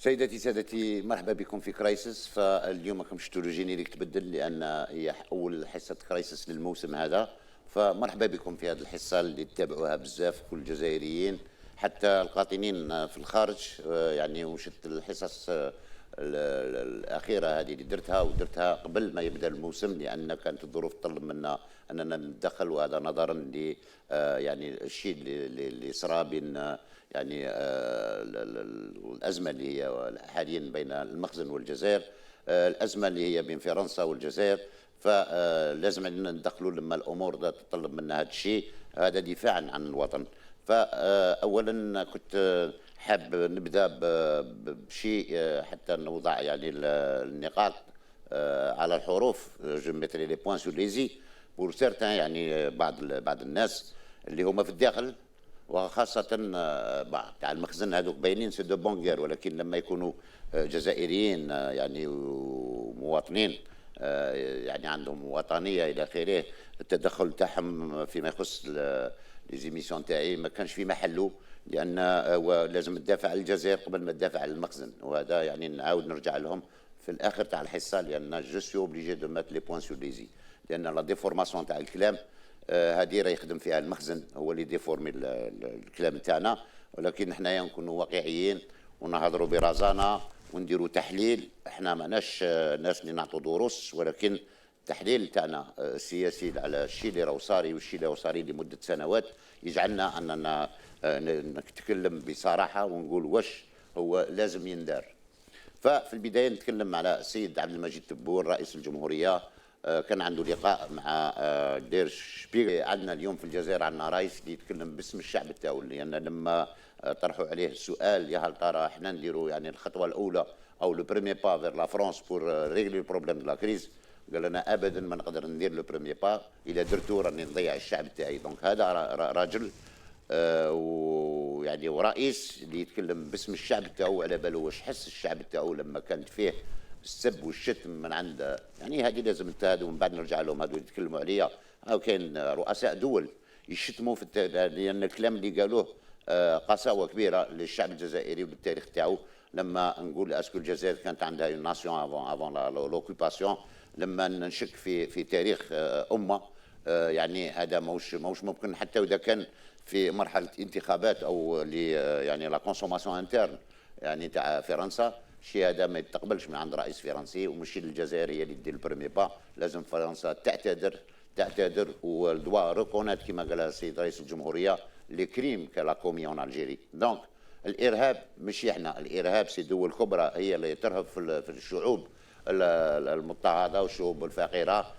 سيداتي سادتي، مرحبا بكم في كرايسس. فاليوم راكم شفتوا الجينيريك تبدل لان هي اول حصه كرايسس للموسم هذا. فمرحبا بكم في هذه الحصه اللي تتابعوها بزاف كل الجزائريين حتى القاطنين في الخارج. يعني وشت الحصص الاخيره هذه اللي درتها قبل ما يبدا الموسم، لان كانت الظروف تطلب منا اننا نتدخل، وهذا نظرا ل يعني الشيء اللي صرا بين يعني الازمه اللي هي حاليا بين المخزن والجزائر، الازمه اللي هي بين فرنسا والجزائر. فلازم علينا ندخلوا لما الامور تتطلب منا هذا الشيء، هذا دفاعا عن الوطن. فاولا كنت حاب نبدا بشيء حتى نوضع يعني النقاط على الحروف. جو ميتري لي بوين سور ليزي بور سيرتان، يعني بعض الناس اللي هما في الداخل، وخاصة تاع المخزن هذوك باينين سي دو بونغير، ولكن لما يكونوا جزائريين يعني ومواطنين يعني عندهم وطنية إلى آخره، التدخل تاعهم فيما يخص لي زيميسيون تاعي ما كانش في محله، لأن لازم تدافع على الجزائر قبل ما تدافع على المخزن. وهذا يعني نعاود نرجع لهم في الآخر تاع الحصة، لأن جو سي اوبليجي دو مات لي بوان سور ليزي، لأن لا ديفورماسيون تاع الكلام هذه راه يخدم فيها المخزن، هو اللي ديفورمي الكلام تاعنا. ولكن حنايا نكونوا واقعيين ونهضروا برزانه ونديروا تحليل. احنا ماناش ناس اللي نعطوا دروس، ولكن التحليل تاعنا السياسي على الشيء اللي راهو صاري والشيء اللي راهو صاري لمده سنوات يجعلنا اننا نتكلم بصراحه ونقول واش هو لازم يندار. ففي البدايه نتكلم على السيد عبد المجيد تبون رئيس الجمهوريه. كان عنده لقاء مع دير شبيغ. عندنا اليوم في الجزائر عندنا رئيس اللي يتكلم باسم الشعب تاعو، لان لما طرحوا عليه السؤال يا هل ترى احنا نديروا يعني الخطوه الاولى او لو بريمي با فير لا فرونس بور ريغلي البروبليم دو لا كريز، قال لنا ابدا ما نقدر ندير لو بريمي با، الا درتو راني نضيع الشعب تاعي. دونك هذا راجل ويعني ورئيس اللي يتكلم باسم الشعب تاعو، على باله واش حس الشعب تاعو لما كانت فيه السب والشتم من عند يعني هذه لازم هذو من بعد نرجع لهم هذو يتكلموا عليا. او كاين رؤساء دول يشتموا في لان الكلام اللي قالوه قساوه كبيره للشعب الجزائري وللتاريخ تاعو. لما نقول اسكو الجزائر كانت عندها اون ناسيون افون لوكوباسيون، لما نشك في تاريخ امه يعني هذا موش ممكن، حتى واذا كان في مرحله انتخابات او يعني لا كونسوماسيون انترن يعني تاع فرنسا. الشيء هذا ما يتقبلش من عند رئيس فرنسي، ومش الجزائر هي اللي دير البريمي با. لازم فرنسا تعتذر ودوا ريكونات كما قال السيد رئيس الجمهوريه لي كريم كلا كومي اون الجيري. دونك الارهاب مش احنا، الارهاب سي دول كبرى هي اللي ترهب في الشعوب المضطهده والشعوب الفقيره.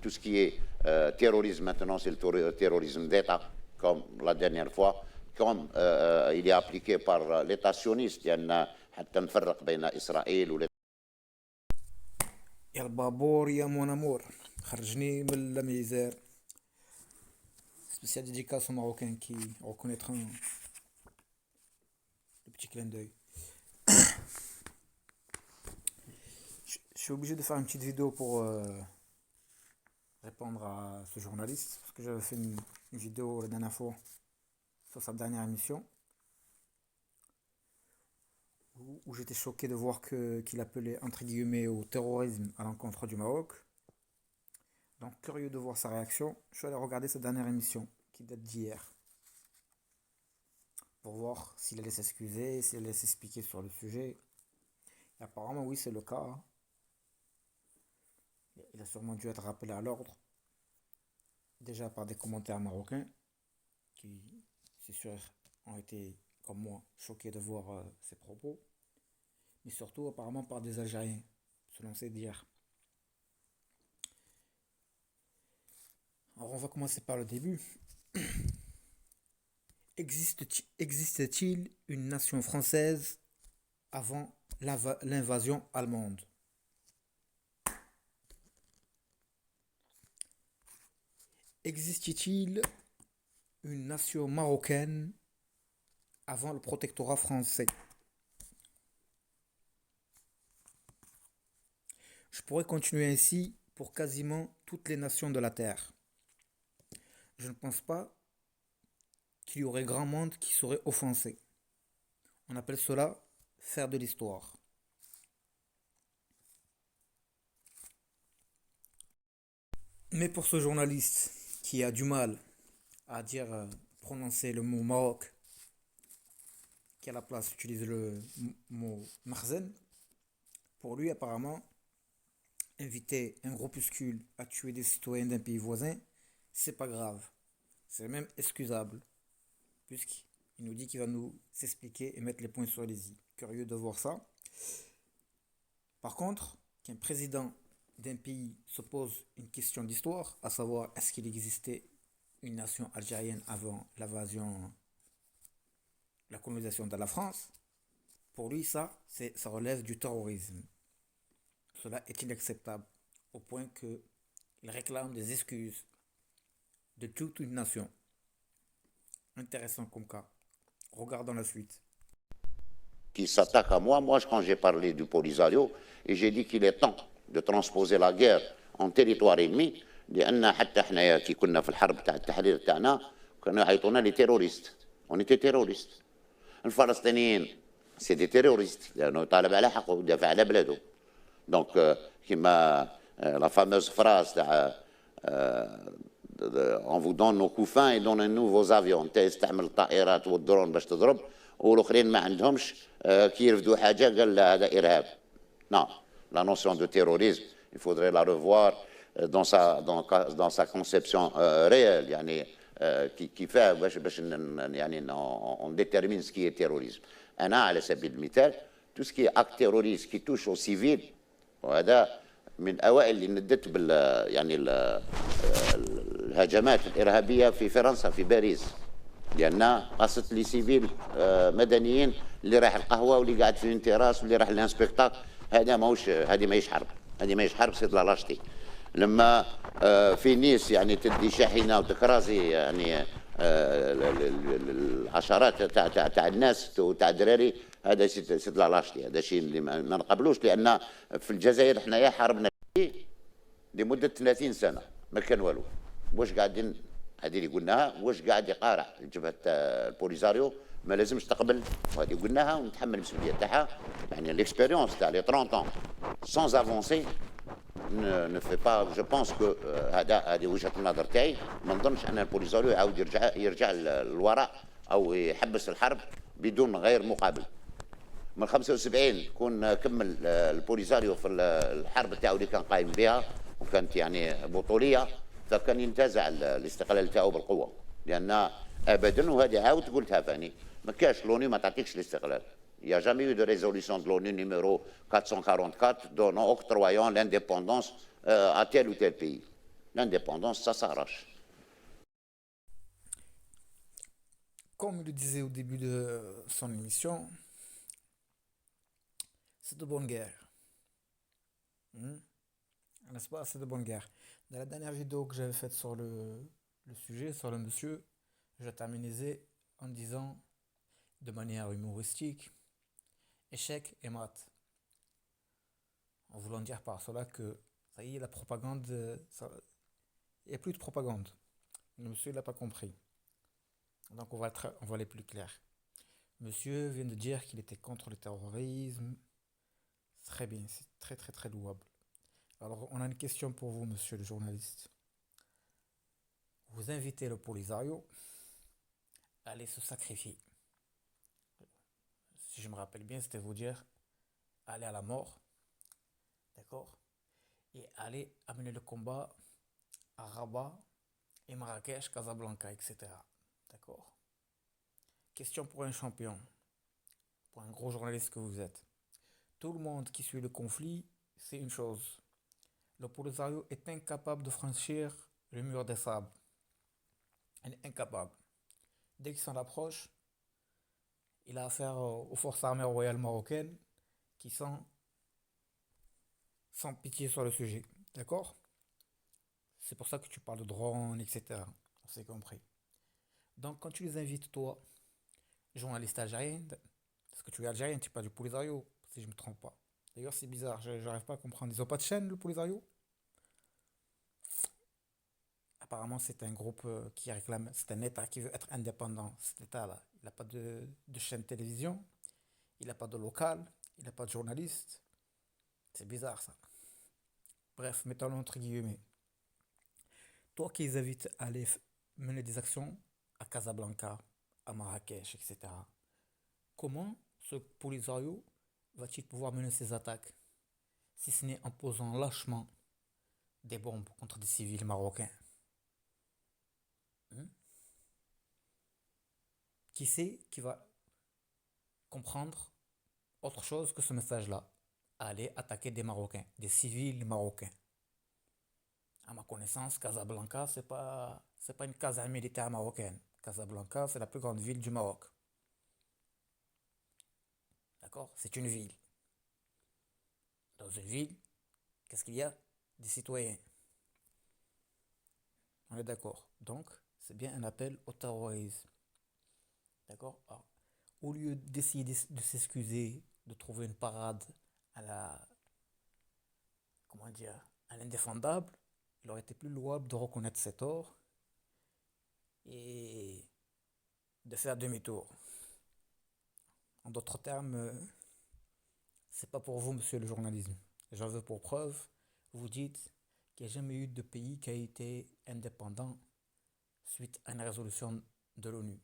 tout ce qui est terrorisme maintenant, c'est le terrorisme d'État, comme la dernière fois, comme il est appliqué par l'État sioniste. لأن حتى نفرق بين إسرائيل و يا البابور يا مون امور، خرجني من لا ميزير. Spécial dédicace aux Marocains qui reconnaîtront le petit clin d'œil. Je suis obligé de faire une petite vidéo pour répondre à ce journaliste, parce que j'avais fait une vidéo la dernière fois sur sa dernière émission, où j'étais choqué de voir qu'il appelait entre guillemets au terrorisme à l'encontre du Maroc. Donc curieux de voir sa réaction, je suis allé regarder sa dernière émission qui date d'hier pour voir s'il allait s'excuser, s'il allait s'expliquer sur le sujet. Et apparemment oui, c'est le cas, hein. Il a sûrement dû être rappelé à l'ordre, déjà par des commentaires marocains qui, c'est sûr, ont été, comme moi, choqués de voir ses propos, mais surtout apparemment par des Algériens, selon ses dires. Alors on va commencer par le début. Existe-t-il une nation française avant l'invasion allemande? Existe-t-il une nation marocaine avant le protectorat français? Je pourrais continuer ainsi pour quasiment toutes les nations de la Terre. Je ne pense pas qu'il y aurait grand monde qui serait offensé. On appelle cela faire de l'histoire. Mais pour ce journaliste qui a du mal à dire, prononcer le mot Maroc, qui à la place utilise le mot Marzen, pour lui apparemment, inviter un groupuscule à tuer des citoyens d'un pays voisin, c'est pas grave. C'est même excusable, puisqu'il nous dit qu'il va nous s'expliquer et mettre les points sur les i. Curieux de voir ça. Par contre, qu'un président d'un pays se pose une question d'histoire, à savoir est-ce qu'il existait une nation algérienne avant l'invasion, la colonisation de la France, pour lui ça relève du terrorisme. Cela est inacceptable, au point qu'il réclame des excuses de toute une nation. Intéressant comme cas. Regardons la suite. Qui s'attaque à moi. Moi, quand j'ai parlé du Polisario, et j'ai dit qu'il est temps de transposer la guerre en territoire ennemi, لأن حتى حنايا كي كنا في الحرب تاع التحرير تاعنا كانوا يعيطونا لي تيروريست. اون ايتي تيروريست. الفلسطينيين سي دي تيروريست لانه طالب على حقه ودافع على بلاده. دونك كيما لا فاموز فراز تاع on vous donne nos couffins et donnez-nous vos avions. انت تستعمل الطائرات والدرون باش تضرب والاخرين ما عندهمش كي يرفدوا حاجه قال لا هذا ارهاب. Non, la notion de terrorisme, il faudrait la revoir dans sa conception réelle, يعني qui fait باش يعني on détermine ce qui est terrorisme. أنا على سبيل المثال tout ce qui est acte terroriste qui touche aux civils وهذا من أوائل اللي ندت بال يعني الهجمات الإرهابية في فرنسا في باريس لأن قصت لي سيفيل مدنيين اللي راح القهوة واللي قاعد في انتراس واللي راح الانسبكتاك. هذا ماهوش هذه ماهيش حرب. هذه ماهيش حرب سي لا لاشتي. لما في نيس يعني تدي شاحنة وتكرازي يعني العشرات تاع الناس وتاع الدراري هذا سي لا لاشتي. هذا شيء اللي ما نقبلوش لأن في الجزائر حنايا حاربنا لمدة 30 سنة ما كان والو. واش قاعدين هذه اللي قلناها واش قاعد يقارع جبهه البوليزاريو ما لازمش تقبل وهذه قلناها ونتحمل المسؤوليه تاعها. يعني ليكسبيريونس تاع لي 30 ans sans avancer ne fait pas. Je pense que هذه وجهه النظر تاعي. ما نظنش ان البوليزاريو يعاود يرجع للوراء او يحبس الحرب بدون غير مقابل. من 75 كون كمل البوليزاريو في الحرب تاعو اللي كان قايم بها وكانت يعني بطوليه فكان ينتزع الاستقلال تاعو بالقوه لان ابدا وهذه عاود قلتها فاني ما كاش لوني ما تعطيكش الاستقلال. Il n'y a jamais eu de résolution de l'ONU numéro 444 donnant octroyant l'indépendance à tel ou tel pays. L'indépendance, ça s'arrache. Comme il le disait au début de son émission, c'est de bonne guerre. N'est-ce pas? C'est de bonne guerre. Dans la dernière vidéo que j'avais faite sur le sujet, sur le monsieur, je terminisais en disant de manière humoristique échec et mat. En voulant dire par cela que ça y est, la propagande, il n'y a plus de propagande. Le monsieur n'a pas compris. Donc on va aller plus clair. Monsieur vient de dire qu'il était contre le terrorisme. Très bien, c'est très très très louable. Alors on a une question pour vous, monsieur le journaliste. Vous invitez le Polisario à aller se sacrifier. Si je me rappelle bien, c'était vous dire aller à la mort, d'accord, et aller amener le combat à Rabat et Marrakech, Casablanca, etc. D'accord. Question pour un champion, pour un gros journaliste que vous êtes. Tout le monde qui suit le conflit, c'est une chose. Le Polisario est incapable de franchir le mur des sables. Il est incapable. Dès qu'il s'en approche, il a affaire aux forces armées royales marocaines qui sont sans pitié sur le sujet. D'accord? C'est pour ça que tu parles de drones, etc. On s'est compris. Donc quand tu les invites, toi, journaliste algérien, parce que tu es algérien, tu es pas du Polisario, si je ne me trompe pas. D'ailleurs, c'est bizarre, j'arrive pas à comprendre. Ils ont pas de chaîne, le Polisario? Apparemment, c'est un groupe c'est un État qui veut être indépendant. Cet État-là, il n'a pas de chaîne de télévision. Il n'a pas de local, il n'a pas de journaliste. C'est bizarre ça. Bref, mettons-le entre guillemets. Toi qui les invites à aller mener des actions à Casablanca, à Marrakech, etc., comment ce Polisario va-t-il pouvoir mener ses attaques si ce n'est en posant lâchement des bombes contre des civils marocains? Hein? Qui sait qui va comprendre autre chose que ce message-là? Aller attaquer des Marocains, des civils marocains. À ma connaissance, Casablanca, c'est pas une casa militaire marocaine. Casablanca, c'est la plus grande ville du Maroc. D'accord? C'est une ville. Dans une ville, qu'est-ce qu'il y a? Des citoyens. On est d'accord. Donc, c'est bien un appel au terrorisme. D'accord? Alors, au lieu d'essayer de s'excuser, de trouver une parade à la, comment dire, à l'indéfendable, il aurait été plus louable de reconnaître ses torts et de faire demi-tour. En d'autres termes, c'est pas pour vous, monsieur le journalisme. J'en veux pour preuve, vous dites qu'il n'y a jamais eu de pays qui a été indépendant suite à une résolution de l'ONU.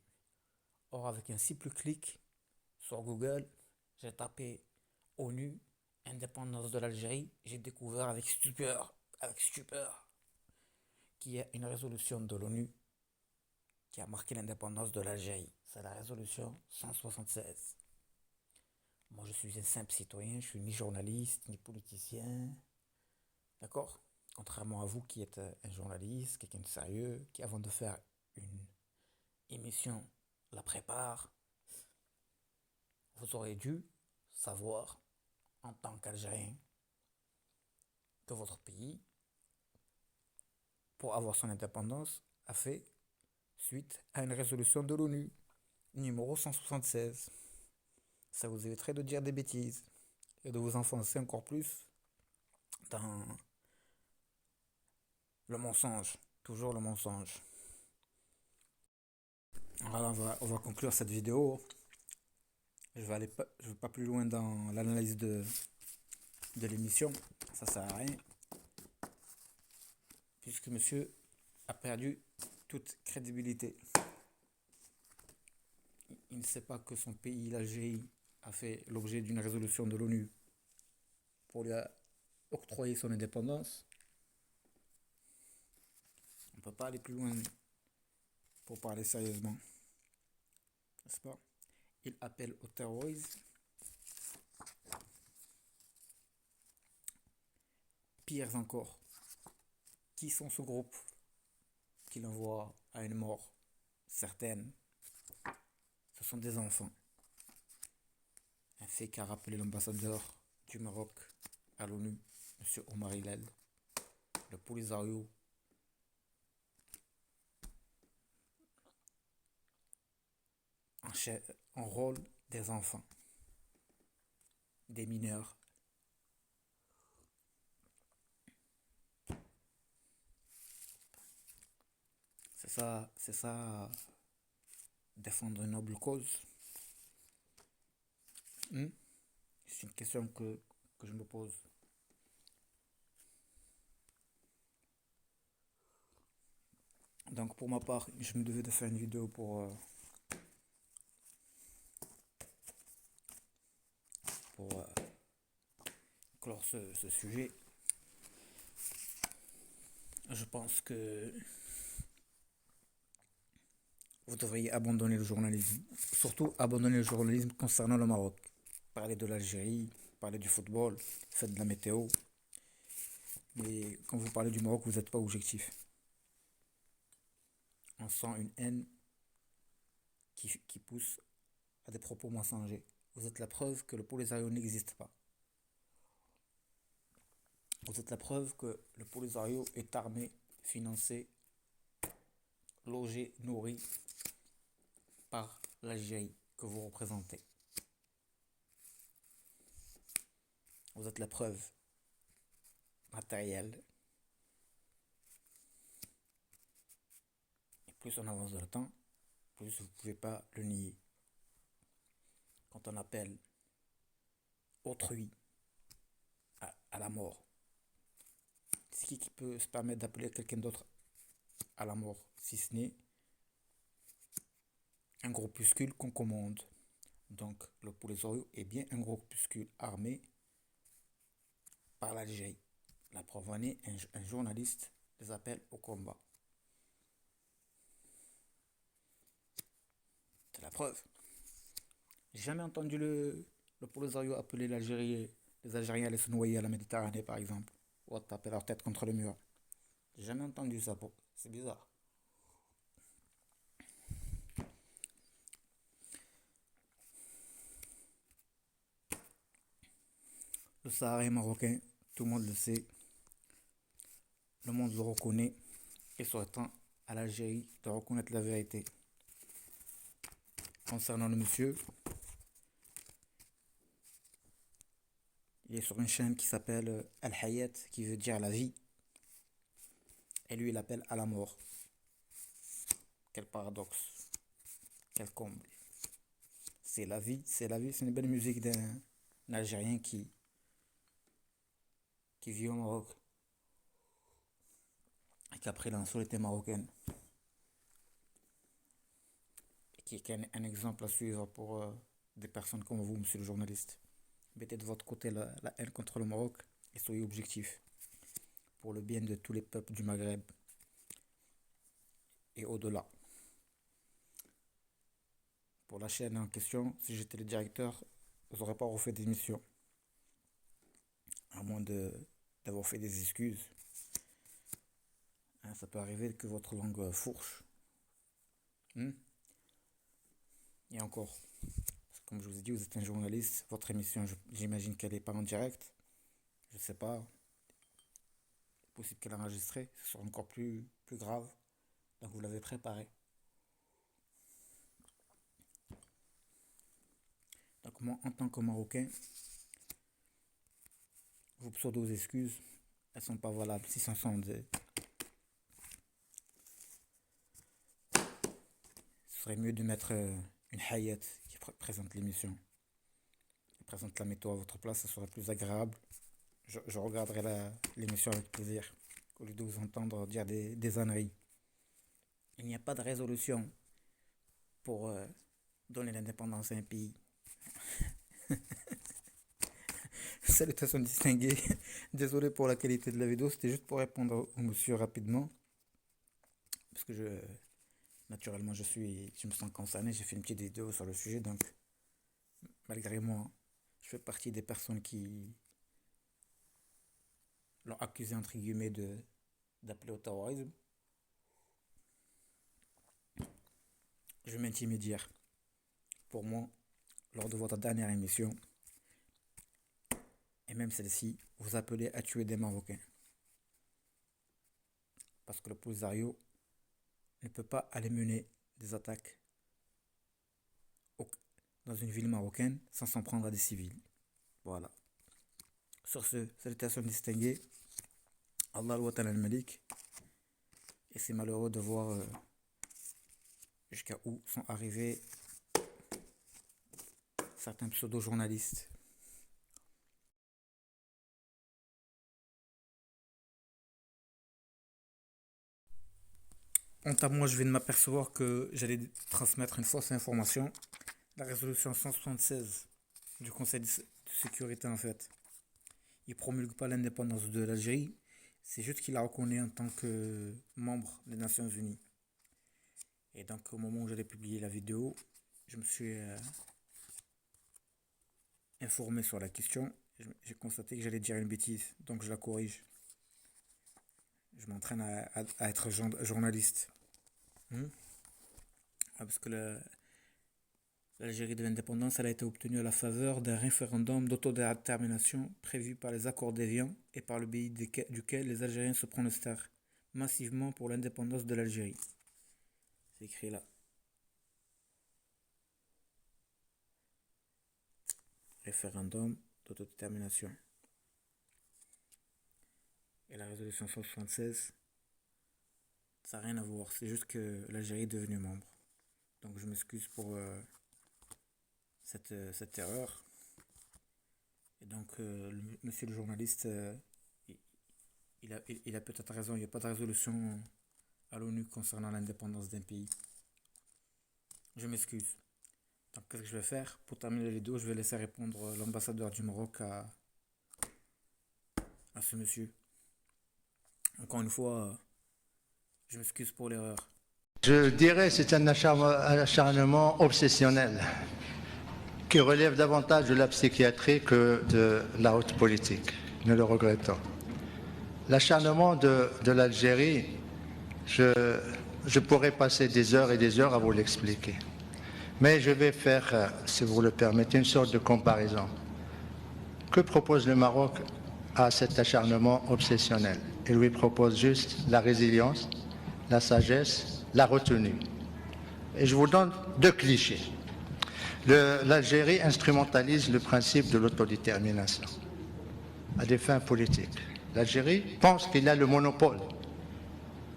Or, avec un simple clic sur Google, j'ai tapé ONU, indépendance de l'Algérie, j'ai découvert avec stupeur, qu'il y a une résolution de l'ONU qui a marqué l'indépendance de l'Algérie. C'est la résolution 176. Moi, je suis un simple citoyen, je suis ni journaliste, ni politicien. D'accord? Contrairement à vous qui êtes un journaliste, quelqu'un de sérieux, qui avant de faire une émission la prépare, vous aurez dû savoir, en tant qu'Algérien, que votre pays, pour avoir son indépendance, a fait suite à une résolution de l'ONU, numéro 176. Ça vous éviterait de dire des bêtises et de vous enfoncer encore plus dans le mensonge, toujours le mensonge. Alors on va conclure cette vidéo. Je vais pas plus loin dans l'analyse de l'émission. Ça sert à rien. Puisque monsieur a perdu toute crédibilité. Il ne sait pas que son pays, l'Algérie, a fait l'objet d'une résolution de l'ONU pour lui octroyer son indépendance. On ne peut pas aller plus loin pour parler sérieusement. N'est-ce pas? Il appelle au terrorisme. Pire encore, qui sont ce groupe qui l'envoie à une mort certaine? Ce sont des enfants. Un fait qu'a rappelé l'ambassadeur du Maroc à l'ONU, M. Omar Hillel. Le Polisario enrôle des enfants, des mineurs. C'est ça, défendre une noble cause. Hmm? C'est une question que je me pose. Donc pour ma part, je me devais de faire une vidéo pour clore ce sujet. Je pense que vous devriez abandonner le journalisme. Surtout abandonner le journalisme concernant le Maroc. Parler de l'Algérie, parler du football, faites de la météo. Mais quand vous parlez du Maroc, vous n'êtes pas objectif. On sent une haine qui pousse à des propos mensongers. Vous êtes la preuve que le Polisario n'existe pas. Vous êtes la preuve que le Polisario est armé, financé, logé, nourri par l'Algérie que vous représentez. Vous êtes la preuve matérielle. Et plus on avance dans le temps, plus vous ne pouvez pas le nier. Quand on appelle autrui à la mort. C'est qui peut se permettre d'appeler quelqu'un d'autre à la mort, si ce n'est un groupuscule qu'on commande. Donc le Polisario est bien un groupuscule armé par l'Algérie. La preuve en est, un journaliste les appelle au combat. C'est la preuve. J'ai jamais entendu le Polisario appeler l'Algérie, les Algériens allaient se noyer à la Méditerranée par exemple, ou à taper leur tête contre le mur. J'ai jamais entendu ça. C'est bizarre. Le Sahara est marocain, tout le monde le sait, le monde le reconnaît, et soit temps à l'Algérie de reconnaître la vérité. Concernant le monsieur, il est sur une chaîne qui s'appelle Al-Hayat, qui veut dire la vie, et lui il appelle à la mort. Quel paradoxe, quel comble. C'est la vie, c'est la vie, c'est une belle musique d'un Algérien qui vit au Maroc et qui a pris la nationalité marocaine. Et qui est un exemple à suivre pour des personnes comme vous, monsieur le journaliste. Mettez de votre côté la haine contre le Maroc et soyez objectif pour le bien de tous les peuples du Maghreb et au-delà. Pour la chaîne en question, si j'étais le directeur, vous n'aurez pas refait d'émission. À moins d'avoir fait des excuses. Hein, ça peut arriver que votre langue fourche. Hmm. Et encore, comme je vous ai dit, vous êtes un journaliste. Votre émission, j'imagine qu'elle n'est pas en direct. Je ne sais pas. C'est possible qu'elle est enregistrée. Ce sera encore plus grave. Donc vous l'avez préparé. Donc moi, en tant que Marocain, vos pseudo-excuses, elles ne sont pas valables. Si ce sont des... Ce serait mieux de mettre une hayat qui présente l'émission. Qui présente la météo à votre place, ce serait plus agréable. Je regarderai l'émission avec plaisir, au lieu de vous entendre dire des âneries. Il n'y a pas de résolution pour donner l'indépendance à un pays. Salutations distinguées. Désolé pour la qualité de la vidéo, c'était juste pour répondre au monsieur rapidement. Parce que naturellement, je me sens concerné. J'ai fait une petite vidéo sur le sujet, donc malgré moi, je fais partie des personnes qui l'ont accusé entre guillemets d'appeler au terrorisme. Je m'intimide dire. Pour moi, lors de votre dernière émission, et même celle-ci, vous appelez à tuer des Marocains. Parce que le Polisario ne peut pas aller mener des attaques dans une ville marocaine sans s'en prendre à des civils. Voilà. Sur ce, salutations distinguées. Allah al-Malik. Et c'est malheureux de voir jusqu'à où sont arrivés certains pseudo-journalistes. Quant à moi, je viens de m'apercevoir que j'allais transmettre une fausse information. La résolution 176 du Conseil de sécurité, en fait, il promulgue pas l'indépendance de l'Algérie. C'est juste qu'il la reconnaît en tant que membre des Nations Unies. Et donc, au moment où j'allais publier la vidéo, je me suis informé sur la question. J'ai constaté que j'allais dire une bêtise, donc je la corrige. Je m'entraîne à être journaliste. Parce que l'Algérie de l'indépendance, elle a été obtenue à la faveur d'un référendum d'autodétermination prévu par les accords d'Évian et par le pays duquel les Algériens se prononcèrent massivement pour l'indépendance de l'Algérie. C'est écrit là. Référendum d'autodétermination. Et la résolution 176, ça n'a rien à voir. C'est juste que l'Algérie est devenue membre. Donc je m'excuse pour cette erreur. Donc, monsieur le journaliste, il a peut-être raison, il n'y a pas de résolution à l'ONU concernant l'indépendance d'un pays. Je m'excuse. Donc, qu'est-ce que je vais faire? Pour terminer les deux, je vais laisser répondre l'ambassadeur du Maroc à ce monsieur. Encore une fois, je m'excuse pour l'erreur. Je dirais que c'est un acharnement obsessionnel qui relève davantage de la psychiatrie que de la haute politique. Nous le regrettons. L'acharnement de l'Algérie, je pourrais passer des heures et des heures à vous l'expliquer. Mais je vais faire, si vous le permettez, une sorte de comparaison. Que propose le Maroc à cet acharnement obsessionnel? Il lui propose juste la résilience, la sagesse, la retenue. Et je vous donne deux clichés. L'Algérie instrumentalise le principe de l'autodétermination à des fins politiques. L'Algérie pense qu'il a le monopole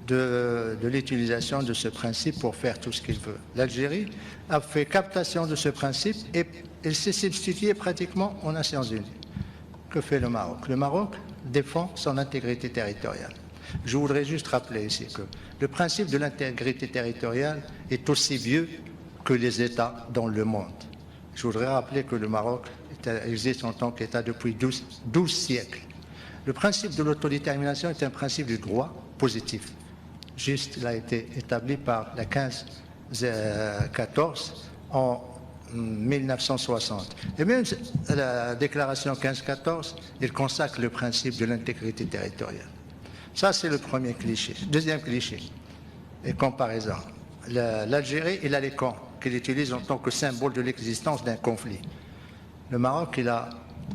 de l'utilisation de ce principe pour faire tout ce qu'il veut. L'Algérie a fait captation de ce principe et il s'est substitué pratiquement aux Nations Unies. Que fait le Maroc? Le Maroc défend son intégrité territoriale. Je voudrais juste rappeler ici que le principe de l'intégrité territoriale est aussi vieux que les États dans le monde. Je voudrais rappeler que le Maroc existe en tant qu'État depuis 12 siècles. Le principe de l'autodétermination est un principe du droit positif. Juste, il a été établi par la 1514 en 1960. Et même la déclaration 1514, il consacre le principe de l'intégrité territoriale. Ça, c'est le premier cliché. Deuxième cliché, et comparaison. L'Algérie, il a les camps qu'il utilise en tant que symbole de l'existence d'un conflit. Le Maroc, il a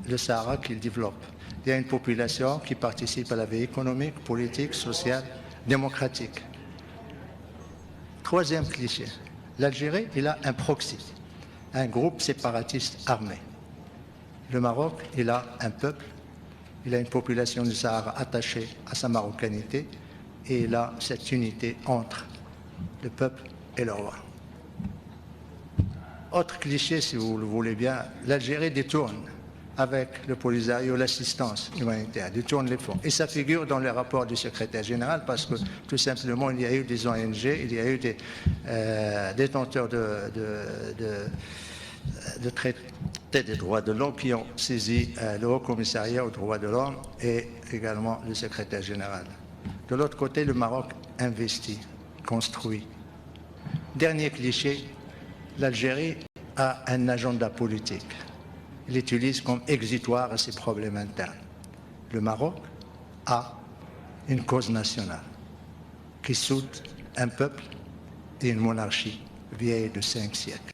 le Sahara qu'il développe. Il y a une population qui participe à la vie économique, politique, sociale, démocratique. Troisième cliché. L'Algérie, il a un proxy, un groupe séparatiste armé. Le Maroc, il a un peuple, il a une population du Sahara attachée à sa marocanité et il a cette unité entre le peuple et le roi. Autre cliché, si vous le voulez bien, l'Algérie détourne avec le Polisario l'assistance humanitaire, détourne les fonds. Et ça figure dans les rapports du secrétaire général parce que tout simplement il y a eu des ONG, il y a eu des détenteurs de traités des droits de l'homme qui ont saisi le Haut Commissariat aux droits de l'homme et également le secrétaire général. De l'autre côté, le Maroc investit, construit. Dernier cliché, l'Algérie a un agenda politique. Il l'utilise comme exutoire à ses problèmes internes. Le Maroc a une cause nationale qui soude un peuple et une monarchie vieille de 5 siècles.